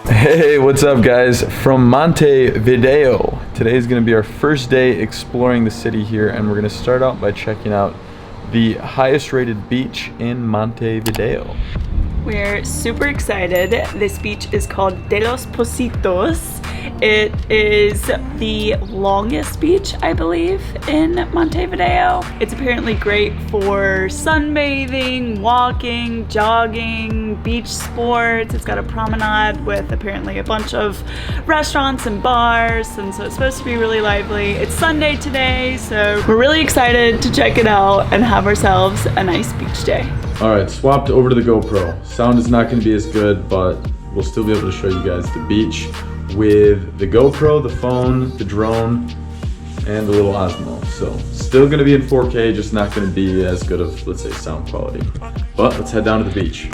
Hey, what's up guys? From Montevideo. Today is going to be our first day exploring the city here, and we're going to start out by checking out the highest rated beach in Montevideo. We're super excited. This beach is called De Los Pocitos. It is the longest beach, I believe, in Montevideo. It's apparently great for sunbathing, walking, jogging, beach sports. It's got a promenade with apparently a bunch of restaurants and bars, and so it's supposed to be really lively. It's Sunday today, so we're really excited to check it out and have ourselves a nice beach day. All right, swapped over to the GoPro. Sound is not going to be as good, but we'll still be able to show you guys the beach with the GoPro, the phone, the drone, and the little Osmo. So still going to be in 4K, just not going to be as good of, let's say, sound quality. But let's head down to the beach.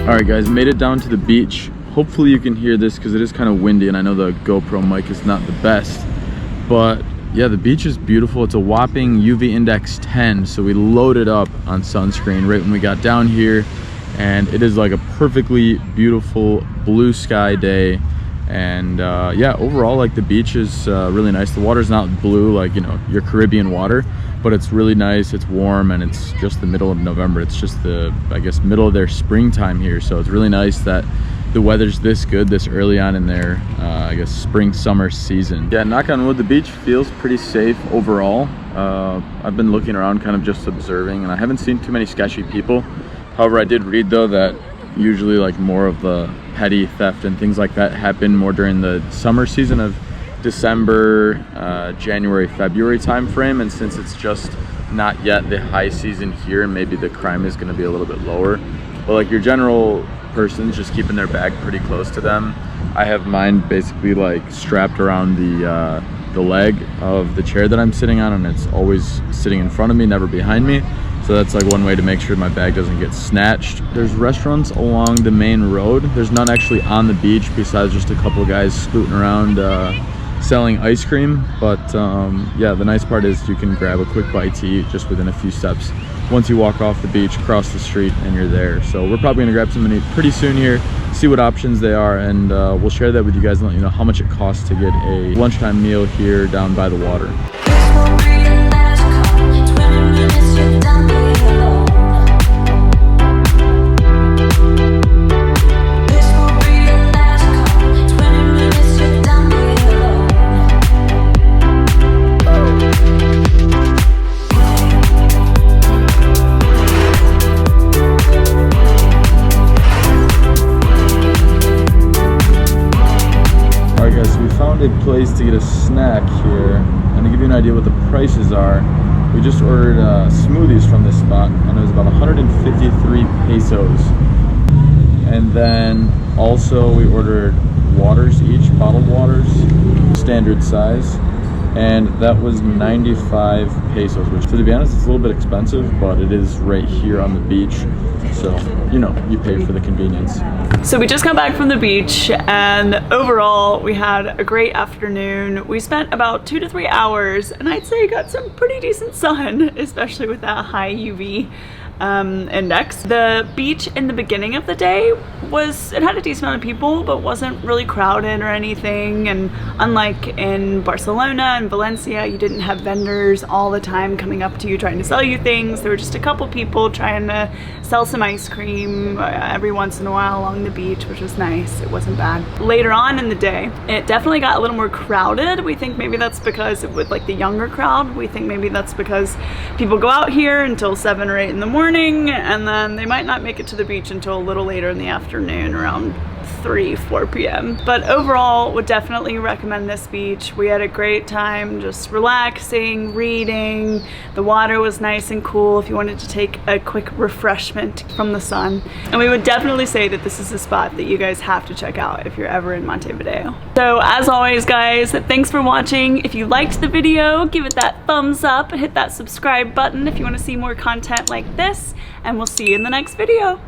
Alright guys, made it down to the beach. Hopefully you can hear this because it is kind of windy, and I know the GoPro mic is not the best. But yeah, the beach is beautiful. It's a whopping UV index 10, so we loaded up on sunscreen right when we got down here. And it is like a perfectly beautiful blue sky day. And yeah, overall, like, the beach is really nice. The water's not blue like, you know, your Caribbean water, but it's really nice. It's warm, and it's just the middle of November. It's just the, I guess, middle of their springtime here. So it's really nice that the weather's this good this early on in their, I guess, spring summer season. Yeah, knock on wood, the beach feels pretty safe overall. I've been looking around, kind of just observing, and I haven't seen too many sketchy people. However, I did read though that usually like more of the petty theft and things like that happen more during the summer season of December, January, February time frame. And since it's just not yet the high season here, maybe the crime is going to be a little bit lower. But like your general person's just keeping their bag pretty close to them. I have mine basically like strapped around the leg of the chair that I'm sitting on, and it's always sitting in front of me, never behind me. So that's like one way to make sure my bag doesn't get snatched. There's restaurants along the main road. There's none actually on the beach besides just a couple of guys scooting around selling ice cream. But yeah, the nice part is you can grab a quick bite to eat just within a few steps. Once you walk off the beach, cross the street, and you're there. So we're probably gonna grab something to eat pretty soon here, see what options they are, and we'll share that with you guys and let you know how much it costs to get a lunchtime meal here down by the water. A place to get a snack here, and to give you an idea what the prices are, we just ordered smoothies from this spot, and it was about 153 pesos. And then also we ordered waters each, bottled waters, standard size, and that was 95 pesos, which, to be honest, it's a little bit expensive, but it is right here on the beach, so you know, you pay for the convenience. So we just got back from the beach, and overall we had a great afternoon. We spent about 2 to 3 hours, and I'd say got some pretty decent sun, especially with that high UV index. The beach in the beginning of the day it had a decent amount of people, but wasn't really crowded or anything. And unlike in Barcelona and Valencia, you didn't have vendors all the time coming up to you trying to sell you things. There were just a couple people trying to sell some ice cream every once in a while along the beach, which was nice. It wasn't bad. Later on in the day, it definitely got a little more crowded. We think maybe that's because with like the younger crowd, we think maybe that's because people go out here until 7 or 8 in the morning, and then they might not make it to the beach until a little later in the afternoon, around 3, 4 p.m. But overall, would definitely recommend this beach. We had a great time just relaxing, reading. The water was nice and cool if you wanted to take a quick refreshment from the sun. And we would definitely say that this is a spot that you guys have to check out if you're ever in Montevideo. So as always, guys, thanks for watching. If you liked the video, give it that thumbs up and hit that subscribe button if you want to see more content like this, and we'll see you in the next video.